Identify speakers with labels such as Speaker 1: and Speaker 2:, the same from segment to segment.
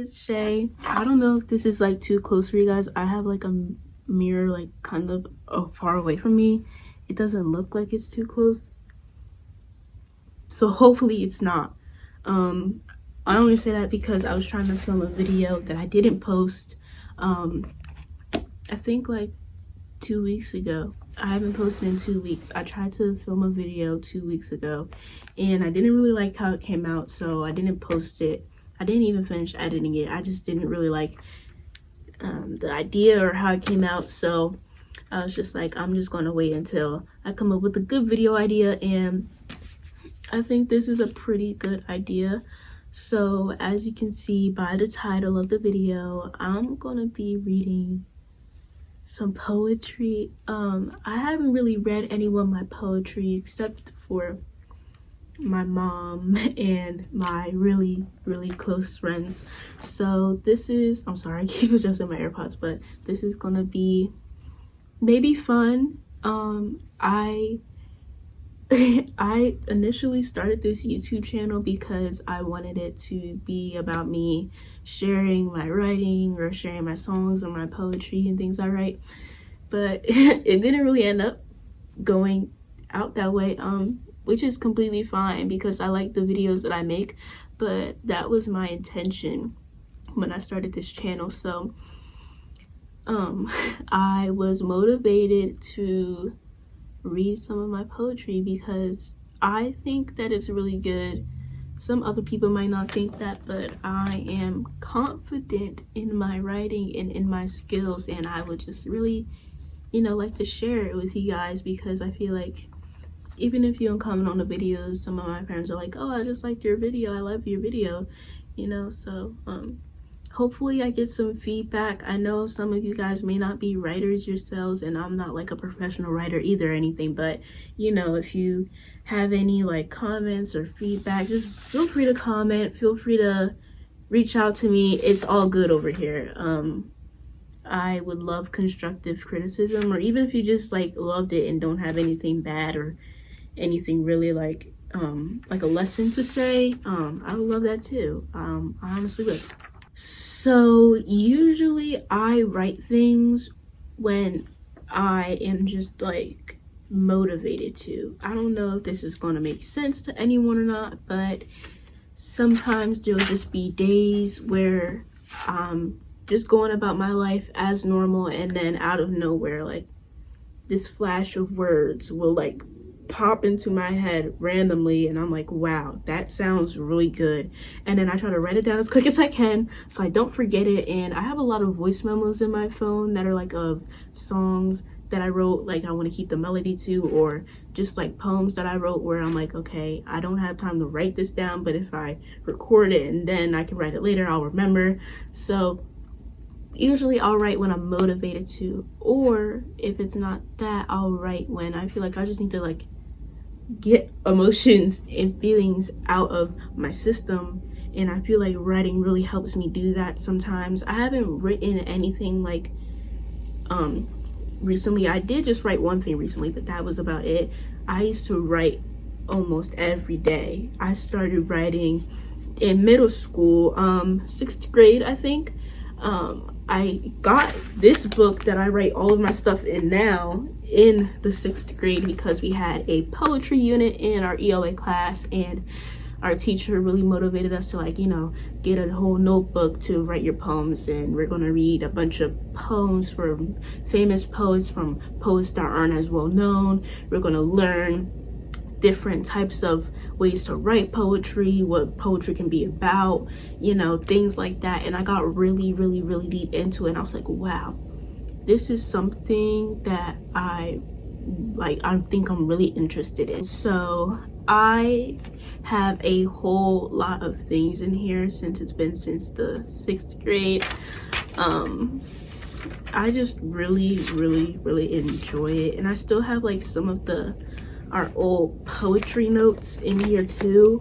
Speaker 1: it's Shay. I don't know if this is like too close for you guys. I have like a mirror like kind of far away from me. It doesn't look like it's too close, so hopefully it's not. I only say that because I was trying to film a video that I didn't post I think like 2 weeks ago. I haven't posted in 2 weeks. I tried to film a video 2 weeks ago and I didn't really like how it came out, so I didn't post it. I didn't even finish editing it. I just didn't really like the idea or how it came out, so I was just like, I'm just gonna wait until I come up with a good video idea, and I think this is a pretty good idea. So as you can see by the title of the video, I'm gonna be reading some poetry. I haven't really read any of my poetry except for my mom and my really close friends. So this is, I'm sorry, I keep adjusting my AirPods, but this is gonna be maybe fun. I initially started this YouTube channel because I wanted it to be about me sharing my writing or sharing my songs or my poetry and things I write, but it didn't really end up going out that way, which is completely fine because I like the videos that I make, but that was my intention when I started this channel. So I was motivated to read some of my poetry because I think that it's really good. Some other people might not think that, but I am confident in my writing and in my skills, and I would just really, you know, like to share it with you guys because I feel like even if you don't comment on the videos, some of my friends are like, oh, I just liked your video, I love your video, you know. So hopefully I get some feedback. I know some of you guys may not be writers yourselves, and I'm not like a professional writer either or anything, but you know, if you have any like comments or feedback, just feel free to comment, feel free to reach out to me. It's all good over here. I would love constructive criticism, or even if you just like loved it and don't have anything bad or anything really like a lesson to say, I would love that too. I honestly would. So usually I write things when I am just like motivated to. I don't know if this is going to make sense to anyone or not, but sometimes there'll just be days where I'm just going about my life as normal, and then out of nowhere, like this flash of words will like pop into my head randomly, and I'm like, wow, that sounds really good. And then I try to write it down as quick as I can so I don't forget it. And I have a lot of voice memos in my phone that are like of songs that I wrote, like I want to keep the melody to, or just like poems that I wrote where I'm like, okay, I don't have time to write this down, but if I record it and then I can write it later, I'll remember. So usually I'll write when I'm motivated to, or if it's not that, I'll write when I feel like I just need to like get emotions and feelings out of my system, and I feel like writing really helps me do that sometimes. I haven't written anything like recently. I did just write one thing recently, but that was about it. I used to write almost every day. I started writing in middle school, 6th grade, I think. I got this book that I write all of my stuff in now in the 6th grade because we had a poetry unit in our ELA class, and our teacher really motivated us to, like, you know, get a whole notebook to write your poems, and we're gonna read a bunch of poems from famous poets, from poets that aren't as well known. We're gonna learn different types of ways to write poetry, what poetry can be about, you know, things like that. And I got really deep into it, and I was like, wow, this is something that I think I'm really interested in. So I have a whole lot of things in here since it's been since the 6th grade. I just really enjoy it, and I still have like some of our old poetry notes in here too.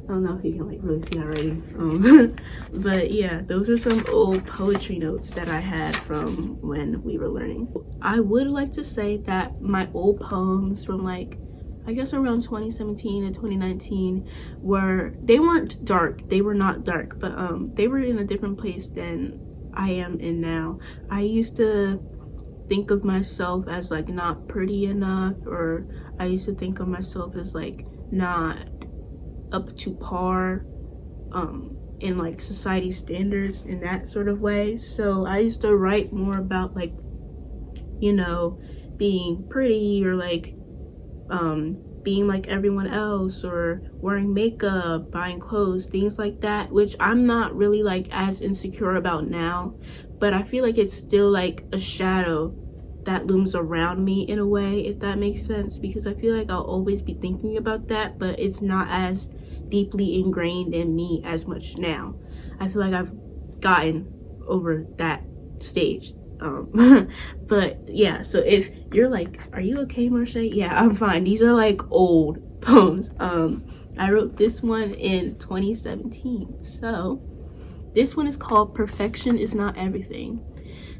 Speaker 1: I don't know if you can like really see that writing, but yeah, those are some old poetry notes that I had from when we were learning. I would like to say that my old poems from like, I guess around 2017 and 2019 they weren't dark. They were not dark, but they were in a different place than I am in now. I used to think of myself as like not pretty enough, or I used to think of myself as like not up to par in like society standards in that sort of way. So I used to write more about like, you know, being pretty, or like being like everyone else, or wearing makeup, buying clothes, things like that, which I'm not really like as insecure about now, but I feel like it's still like a shadow that looms around me in a way, if that makes sense, because I feel like I'll always be thinking about that, but it's not as deeply ingrained in me as much now. I feel like I've gotten over that stage. But yeah, so if you're like, are you okay, Marche? Yeah, I'm fine. These are like old poems. I wrote this one in 2017. So this one is called Perfection is Not Everything.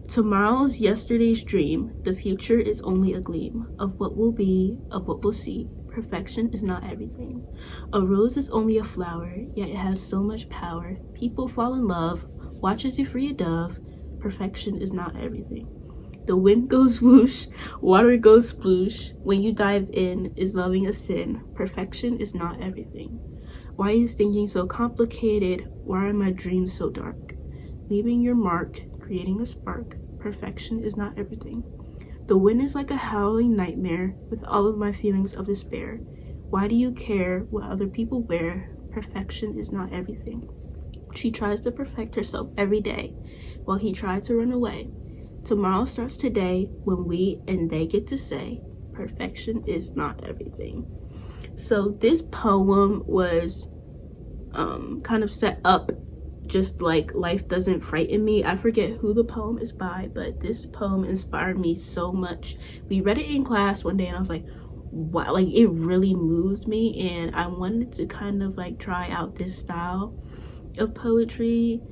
Speaker 1: Tomorrow's yesterday's dream. The future is only a gleam of what will be, of what we'll see. Perfection is not everything. A rose is only a flower, yet it has so much power. People fall in love. Watch as you free a dove. Perfection is not everything. The wind goes whoosh, water goes sploosh. When you dive in, is loving a sin? Perfection is not everything. Why is thinking so complicated? Why are my dreams so dark? Leaving your mark, creating a spark. Perfection is not everything. The wind is like a howling nightmare with all of my feelings of despair. Why do you care what other people wear? Perfection is not everything. She tries to perfect herself every day, while he tried to run away. Tomorrow starts today when we and they get to say, perfection is not everything. So this poem was kind of set up just like Life Doesn't Frighten Me. I forget who the poem is by, but this poem inspired me so much. We read it in class one day and I was like, wow, like it really moved me, and I wanted to kind of like try out this style of poetry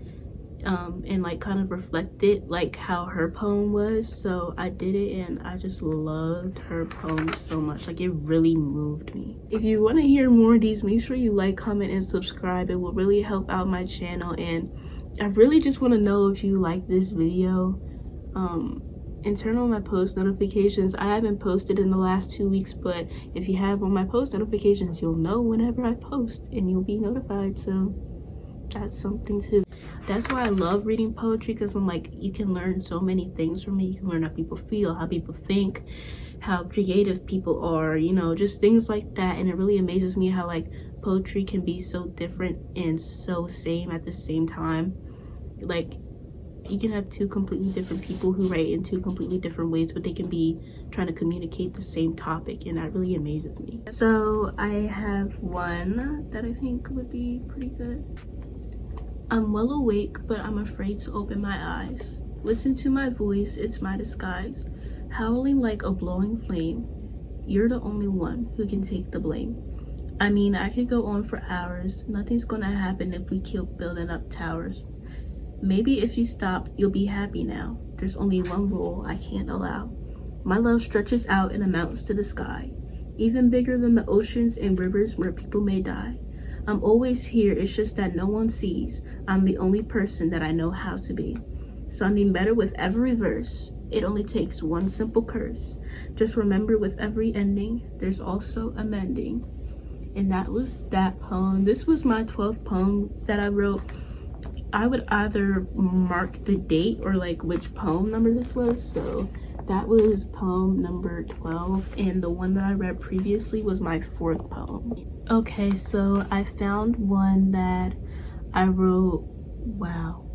Speaker 1: and like kind of reflect it like how her poem was. So I did it, and I just loved her poem so much. Like it really moved me. If you want to hear more of these, make sure you like, comment, and subscribe. It will really help out my channel, and I really just want to know if you like this video. And turn on my post notifications. I haven't posted in the last 2 weeks, but if you have on my post notifications, you'll know whenever I post and you'll be notified. So that's something too. That's why I love reading poetry, because I'm like, you can learn so many things from it. You can learn how people feel, how people think, how creative people are, you know, just things like that. And it really amazes me how like poetry can be so different and so same at the same time. Like you can have two completely different people who write in two completely different ways, but they can be trying to communicate the same topic, and that really amazes me. So I have one that I think would be pretty good. I'm well awake, but I'm afraid to open my eyes. Listen to my voice, it's my disguise. Howling like a blowing flame. You're the only one who can take the blame. I mean, I could go on for hours. Nothing's gonna happen if we keep building up towers. Maybe if you stop, you'll be happy now. There's only one rule I can't allow. My love stretches out and amounts to the sky, even bigger than the oceans and rivers where people may die. I'm always here, it's just that no one sees. I'm the only person that I know how to be. Sounding better with every verse. It only takes one simple curse. Just remember, with every ending, there's also a mending. And that was that poem. This was my 12th poem that I wrote. I would either mark the date or like which poem number this was. So that was poem number 12, and the one that I read previously was my 4th poem. Okay, so I found one that I wrote, wow,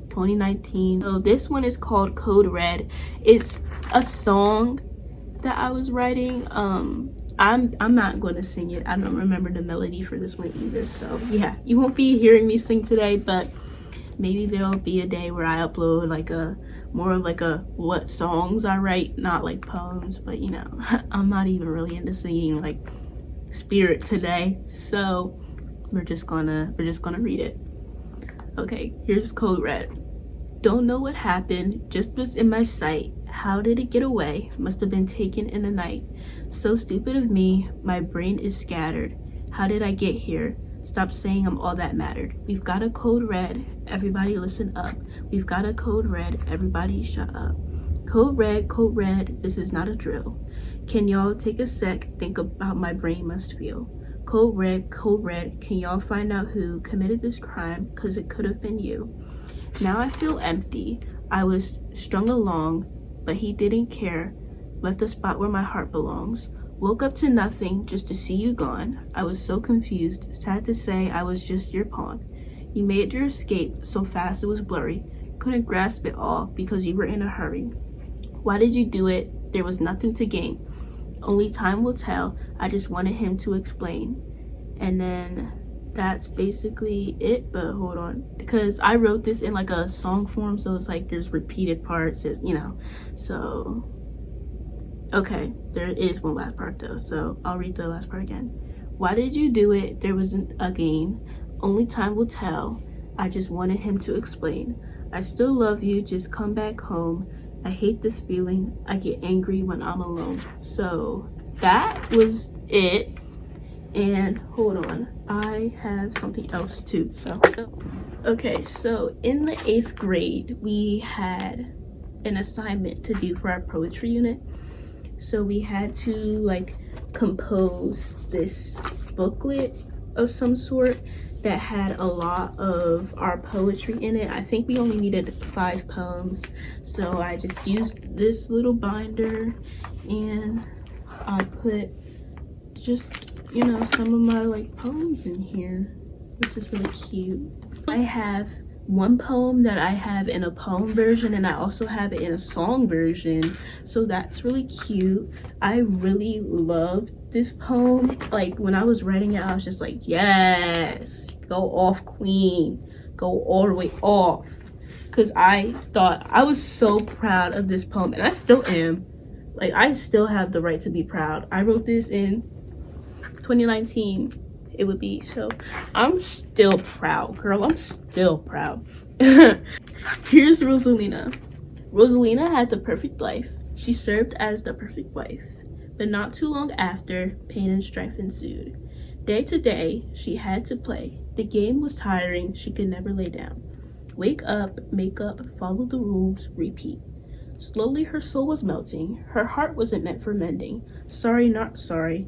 Speaker 1: 2019. So this one is called Code Red. It's a song that I was writing. I'm not going to sing it. I don't remember the melody for this one either. So yeah, you won't be hearing me sing today, but maybe there'll be a day where I upload like a more of like a what songs I write, not like poems. But you know, I'm not even really into singing like spirit today, so we're just gonna read it. Okay, here's Code Red. Don't know what happened, just was in my sight. How did it get away? Must have been taken in the night. So stupid of me, my brain is scattered. How did I get here? Stop saying I'm all that mattered. We've got a code red, everybody listen up. We've got a code red, everybody shut up. Code red, this is not a drill. Can y'all take a sec, think about my brain must feel. Code red, can y'all find out who committed this crime? Cause it could have been you. Now I feel empty. I was strung along, but he didn't care. Left the spot where my heart belongs. Woke up to nothing just to see you gone. I was so confused, sad to say I was just your pawn. You made your escape so fast it was blurry. Couldn't grasp it all because you were in a hurry. Why did you do it? There was nothing to gain. Only time will tell. I just wanted him to explain. And then that's basically it, but hold on, because I wrote this in like a song form, so it's like there's repeated parts, you know. So okay, there is one last part though, so I'll read the last part again. Why did you do it? There wasn't a gain. Only time will tell. I just wanted him to explain. I still love you, just come back home. I hate this feeling. I get angry when I'm alone. So that was it. And hold on, I have something else too. So okay, so in the 8th grade we had an assignment to do for our poetry unit. So we had to like compose this booklet of some sort that had a lot of our poetry in it. I think we only needed 5 poems, so I just used this little binder and I put just, you know, some of my like poems in here, which is really cute. I have one poem that I have in a poem version, and I also have it in a song version, so that's really cute. I really loved this poem. Like when I was writing it, I was just like, yes, go off queen, go all the way off, because I thought I was so proud of this poem, and I still am. Like I still have the right to be proud. I wrote this in 2019 it would be, so I'm still proud, girl. I'm still proud. Here's Rosalina. Rosalina had the perfect life. She served as the perfect wife, but not too long after, pain and strife ensued. Day to day she had to play. The game was tiring, she could never lay down. Wake up, make up, follow the rules, repeat. Slowly her soul was melting. Her heart wasn't meant for mending. Sorry, not sorry.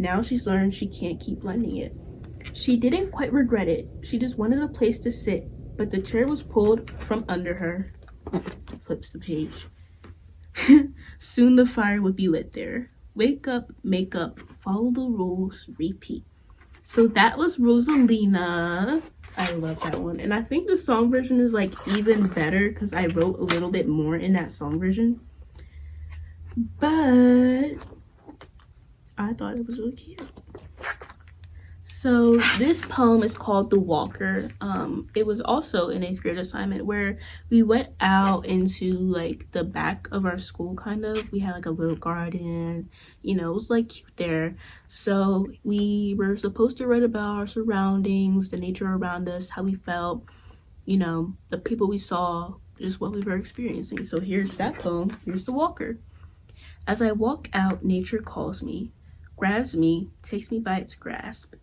Speaker 1: Now she's learned she can't keep blending it. She didn't quite regret it. She just wanted a place to sit, but the chair was pulled from under her. Flips the page. Soon the fire would be lit there. Wake up, make up, follow the rules, repeat. So that was Rosalina. I love that one. And I think the song version is like even better because I wrote a little bit more in that song version. But I thought it was really cute. So this poem is called The Walker. It was also an 8th grade assignment where we went out into like the back of our school, kind of. We had like a little garden, you know, it was like cute there. So we were supposed to write about our surroundings, the nature around us, how we felt, you know, the people we saw, just what we were experiencing. So here's that poem. Here's The Walker. As I walk out, nature calls me, grabs me, takes me by its grasp.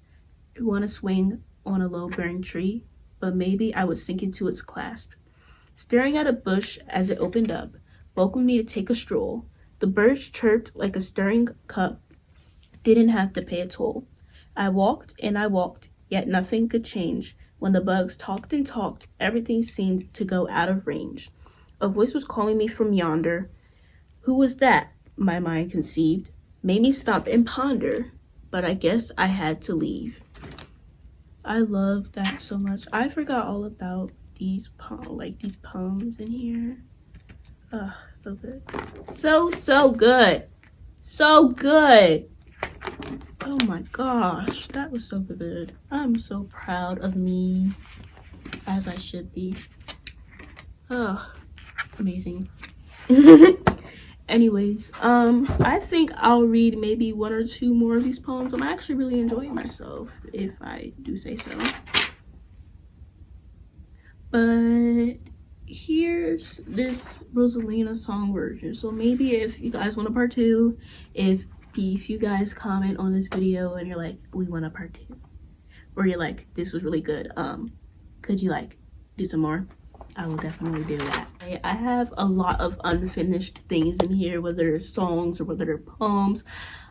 Speaker 1: I want to swing on a low-bearing tree, but maybe I would sink into its clasp. Staring at a bush as it opened up, welcomed me to take a stroll. The birds chirped like a stirring cup, didn't have to pay a toll. I walked and I walked, yet nothing could change. When the bugs talked and talked, everything seemed to go out of range. A voice was calling me from yonder. Who was that? My mind conceived. Made me stop and ponder, but I guess I had to leave. I love that so much. I forgot all about these poems in here. Ugh, so good. So good. So good. Oh my gosh, that was so good. I'm so proud of me, as I should be. Oh, amazing. Anyways, I think I'll read maybe 1 or 2 more of these poems. I'm actually really enjoying myself, if I do say so. But here's this Rosalina song version. So maybe if you guys want a part 2, if if you guys comment on this video and you're like, we want a part 2, or you're like, this was really good, could you like do some more, I will definitely do that. I have a lot of unfinished things in here, whether it's songs or whether they're poems.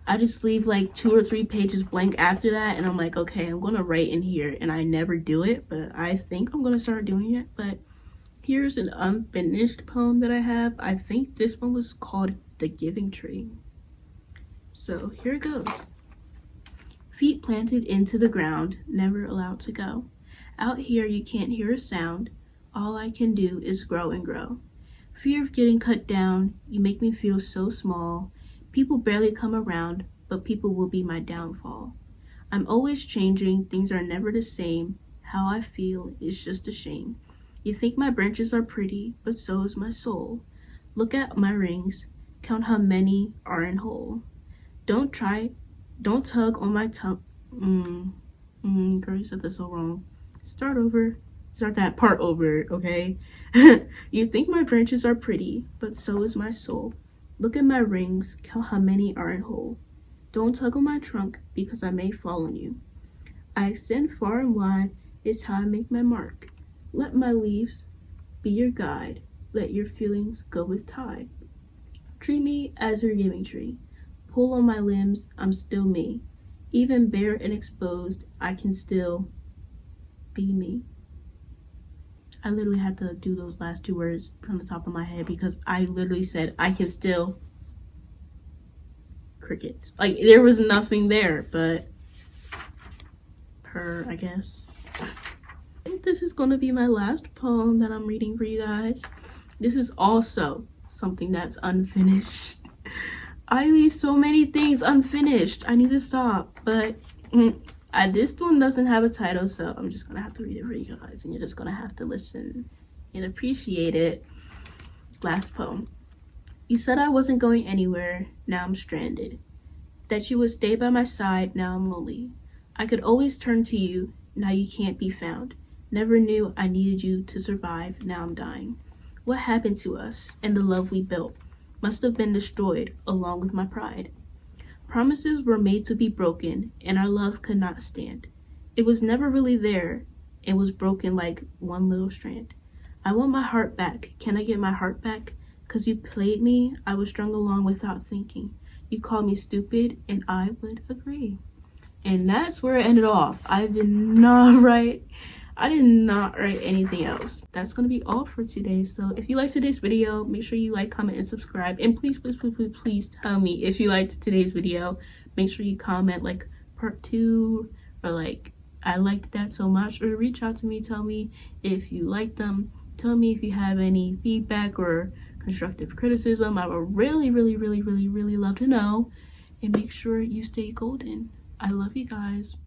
Speaker 1: I just leave like 2 or 3 pages blank after that, and I'm like, okay, I'm gonna write in here, and I never do it, but I think I'm gonna start doing it. But here's an unfinished poem that I have. I think this one was called The Giving Tree. So here it goes. Feet planted into the ground, never allowed to go. Out here you can't hear a sound. All I can do is grow and grow. Fear of getting cut down, you make me feel so small. People barely come around, but people will be my downfall. I'm always changing, things are never the same. How I feel is just a shame. You think my branches are pretty, but so is my soul. Look at my rings, count how many are in whole. Don't tug on my tongue. Girl, you said that so wrong. Start that part over, okay? You think my branches are pretty, but so is my soul. Look at my rings, count how many are in whole. Don't tug on my trunk, because I may fall on you. I extend far and wide, it's how I make my mark. Let my leaves be your guide, let your feelings go with tide. Treat me as your giving tree. Pull on my limbs, I'm still me. Even bare and exposed, I can still be me. I literally had to do those last 2 words from the top of my head because I literally said I can still crickets. Like there was nothing there, but I guess. I think this is going to be my last poem that I'm reading for you guys. This is also something that's unfinished. I leave so many things unfinished. I need to stop, but this one doesn't have a title, so I'm just gonna have to read it for you guys, and you're just gonna have to listen and appreciate it. Last poem. You said I wasn't going anywhere, now I'm stranded. That you would stay by my side, now I'm lonely. I could always turn to you, now you can't be found. Never knew I needed you to survive, now I'm dying. What happened to us and the love we built? Must have been destroyed along with my pride. Promises were made to be broken, and our love could not stand. It was never really there, it was broken like one little strand. I want my heart back, can I get my heart back? 'Cause you played me, I was strung along without thinking. You called me stupid, and I would agree. And that's where it ended off. I did not write anything else. That's gonna be all for today. So if you liked today's video, make sure you like, comment, and subscribe. And please tell me if you liked today's video. Make sure you comment like part 2 or like I liked that so much, or reach out to me, tell me if you liked them. Tell me if you have any feedback or constructive criticism. I would really love to know. And make sure you stay golden. I love you guys.